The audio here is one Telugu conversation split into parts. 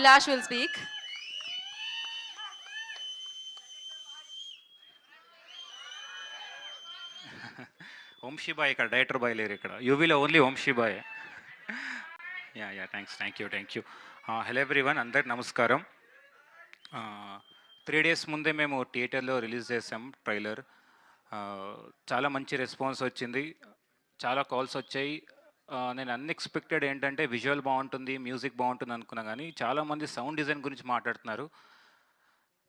Abhilash will speak. వంశీ బాయ్ ఇక్కడ డైరెక్టర్ బాయ్ లేరు ఇక్కడ యూవీలో ఓన్లీ వంశీ బాయ్. Thank you. హలో ఎవ్రీవన్, అందరికి నమస్కారం. 3 days ముందే మేము థియేటర్లో రిలీజ్ చేసాం ట్రైలర్. చాలా మంచి రెస్పాన్స్ వచ్చింది, చాలా కాల్స్ వచ్చాయి. నేను అన్ఎక్స్పెక్టెడ్ ఏంటంటే విజువల్ బాగుంటుంది, మ్యూజిక్ బాగుంటుంది అనుకున్నా, కానీ చాలామంది సౌండ్ డిజైన్ గురించి మాట్లాడుతున్నారు.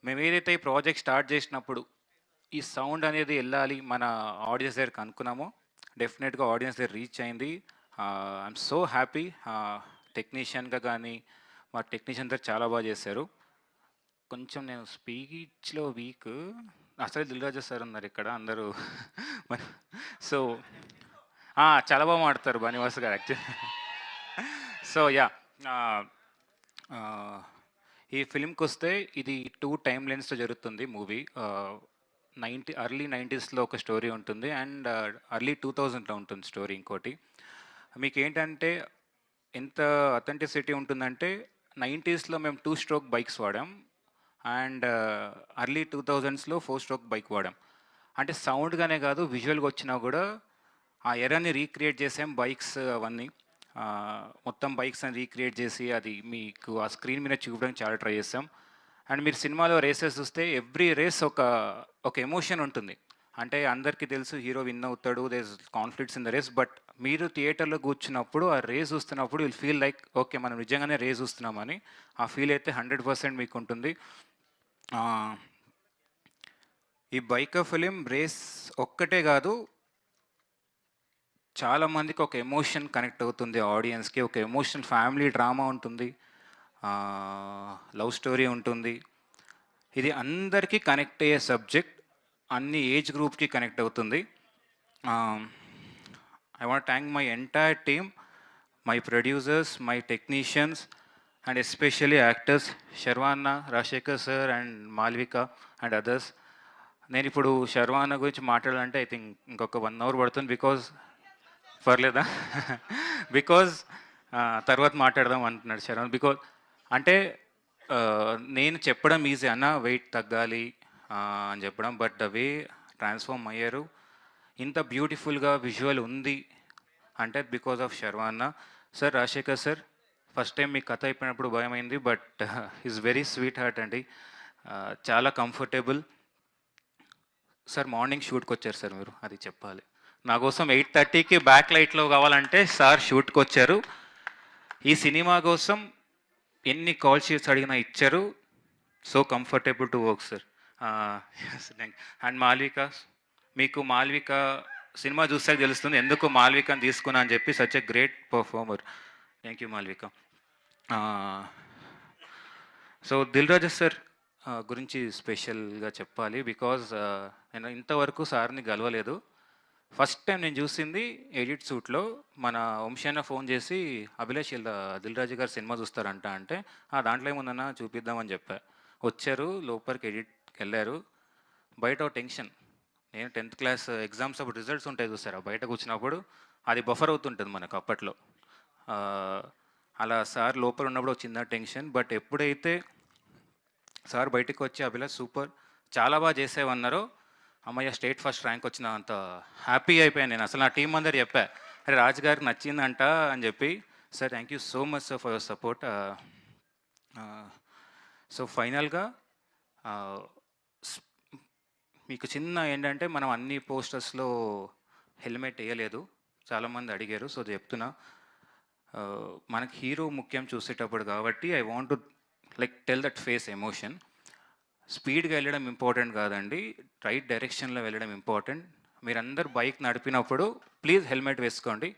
మేము ఏదైతే ఈ ప్రాజెక్ట్ స్టార్ట్ చేసినప్పుడు ఈ సౌండ్ అనేది వెళ్ళాలి మన ఆడియన్స్ దగ్గరికి అనుకున్నామో, డెఫినెట్గా ఆడియన్స్ దగ్గర రీచ్ అయింది. I'm so happy. టెక్నీషియన్గా కానీ మా టెక్నీషియన్ దగ్గర చాలా బాగా చేశారు. కొంచెం నేను స్పీచ్లో వీక్, అసలు దిల్రాజు సార్ ఉన్నారు ఇక్కడ అందరూ. సో చాలా బాగా మాడతారు బనివాస్ గారు యాక్చువల్లీ. సో ఈ ఫిల్మ్కి వస్తే ఇది 2 టైమ్ లైన్స్తో జరుగుతుంది మూవీ. ఎర్లీ 90s ఒక స్టోరీ ఉంటుంది అండ్ ఎర్లీ 2000లో ఉంటుంది స్టోరీ. ఇంకోటి మీకు ఏంటంటే ఎంత అథెంటిసిటీ ఉంటుందంటే 90sలో మేము 2 stroke బైక్స్ వాడాం అండ్ ఎర్లీ 2000స్లో 4 stroke బైక్ వాడాం. అంటే సౌండ్గానే కాదు, విజువల్గా వచ్చినా కూడా ఆ ఎరాని రీక్రియేట్ చేసాం. బైక్స్ అవన్నీ మొత్తం బైక్స్ అని రీక్రియేట్ చేసి అది మీకు ఆ స్క్రీన్ మీద చూపడానికి చాలా ట్రై చేసాం. అండ్ మీరు సినిమాలో రేసెస్ చూస్తే ఎవ్రీ రేస్ ఒక ఎమోషన్ ఉంటుంది. అంటే అందరికీ తెలుసు హీరో విన్ అవుతాడు, there is conflicts in the race, but మీరు థియేటర్లో కూర్చున్నప్పుడు ఆ రేస్ చూస్తున్నప్పుడు విల్ ఫీల్ లైక్ ఓకే మనం నిజంగానే రేస్ చూస్తున్నామని. ఆ ఫీల్ అయితే 100% మీకు ఉంటుంది. ఈ బైకర్ ఫిలిం రేస్ ఒక్కటే కాదు, చాలామందికి ఒక ఎమోషన్ కనెక్ట్ అవుతుంది, ఆడియన్స్కి ఒక ఎమోషనల్ ఫ్యామిలీ డ్రామా ఉంటుంది, లవ్ స్టోరీ ఉంటుంది. ఇది అందరికీ కనెక్ట్ అయ్యే సబ్జెక్ట్, అన్ని ఏజ్ గ్రూప్కి కనెక్ట్ అవుతుంది. I want thank my entire team, my producers, my technicians and especially actors శర్వాన్న, Rajasekhar sir and Malvika and others. నేను ఇప్పుడు శర్వాన్న గురించి మాట్లాడాలంటే ఐ థింక్ ఇంకొక 1 hour పడుతుంది. బికాజ్ పర్లేదా? బికాజ్ తర్వాత మాట్లాడదాం అంటున్నాడు శర్వాన్. బికాజ్ అంటే నేను చెప్పడం ఈజీ అన్న, వెయిట్ తగ్గాలి అని చెప్పడం, బట్ ద వే ట్రాన్స్ఫార్మ్ అయ్యారు, ఇంత బ్యూటిఫుల్గా విజువల్ ఉంది అంటే బికాజ్ ఆఫ్ శర్వాన్న sir. Rajasekhar sir, first time మీ కథ అయిపోయినప్పుడు భయమైంది, but is very sweet heart అండి, చాలా కంఫర్టబుల్. సార్ మార్నింగ్ షూట్కి వచ్చారు సార్, మీరు అది చెప్పాలి. నా కోసం 8:30కి బ్యాక్ లైట్లో కావాలంటే సార్ షూట్కి వచ్చారు. ఈ సినిమా కోసం ఎన్ని కాల్ షీట్స్ అడిగినా ఇచ్చారు. So comfortable to work sir. And Malvika, మీకు మాల్విక సినిమా చూస్తే తెలుస్తుంది ఎందుకు మాల్వికని తీసుకున్నా అని చెప్పి. Such a great performer. Thank you Malvika. So Dil Raju sir గురించి స్పెషల్గా చెప్పాలి. బికాజ్ నేను ఇంతవరకు సార్ని గెలవలేదు. ఫస్ట్ టైం నేను చూసింది ఎడిట్ సూట్లో మన వంశీన్న ఫోన్ చేసి అభిలాష్ ఇలా దిల్రాజు గారు సినిమా చూస్తారంట అంటే, దాంట్లో ఏముందన్నా చూపిద్దామని చెప్పా. వచ్చారు, లోపలికి ఎడిట్కి వెళ్ళారు. బయట ఒక టెన్షన్, నేను 10th class ఎగ్జామ్స్ అప్పుడు రిజల్ట్స్ ఉంటాయి చూసారా, బయట కూర్చున్నప్పుడు అది బఫర్ అవుతుంటుంది మనకు అప్పట్లో. అలా సార్ లోపల ఉన్నప్పుడు ఒక చిన్న టెన్షన్. బట్ ఎప్పుడైతే సార్ బయటకు వచ్చి అభిలాష్ సూపర్, చాలా బాగా చేసేవన్నారో, అమ్మయ్య స్టేట్ ఫస్ట్ ర్యాంక్ వచ్చిన అంత హ్యాపీ అయిపోయాను నేను. అసలు నా టీం అందరు చెప్పా, అరే రాజు గారికి నచ్చిందంట అని చెప్పి. Sir thank you so much sir for your support. So ఫైనల్గా మీకు చిన్న ఏంటంటే, మనం అన్ని పోస్టర్స్లో హెల్మెట్ వేయలేదు, చాలామంది అడిగారు. సో చెప్తున్నా, మనకి హీరో ముఖ్యం చూసేటప్పుడు కాబట్టి I want to like tell that face emotion. స్పీడ్గా వెళ్ళడం ఇంపార్టెంట్ కాదండి, రైట్ డైరెక్షన్లో వెళ్ళడం ఇంపార్టెంట్. మీరందరూ బైక్ నడిపినప్పుడు ప్లీజ్ హెల్మెట్ వేసుకోండి.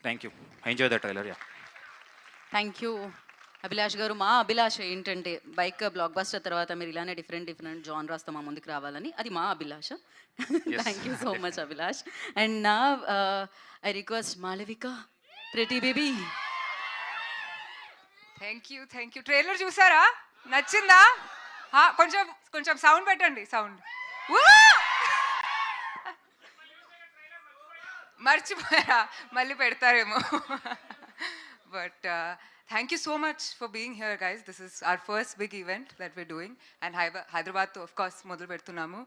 Thank you. Enjoy the trailer. Thank you Abhilash గారు. మా అభిలాష ఏంటంటే బైక్ బ్లాక్ బస్టర్ తర్వాత మీరు ఇలానే డిఫరెంట్ జానరాస్తో మా ముందుకు రావాలని, అది మా అభిలాష. Thank you so much Abhilash. And నా I request Malavika, pretty baby. Thank you. Trailer చూసారా? నచ్చిందా? కొంచెం కొంచెం సౌండ్ పెట్టండి, సౌండ్. మర్చిపోయారా? మళ్ళీ పెడతారేమో. But thank you so much for being here guys. This is our first big event that we're doing and హైదరాబాద్తో ఆఫ్ కోర్స్ మొదలు పెడుతున్నాము.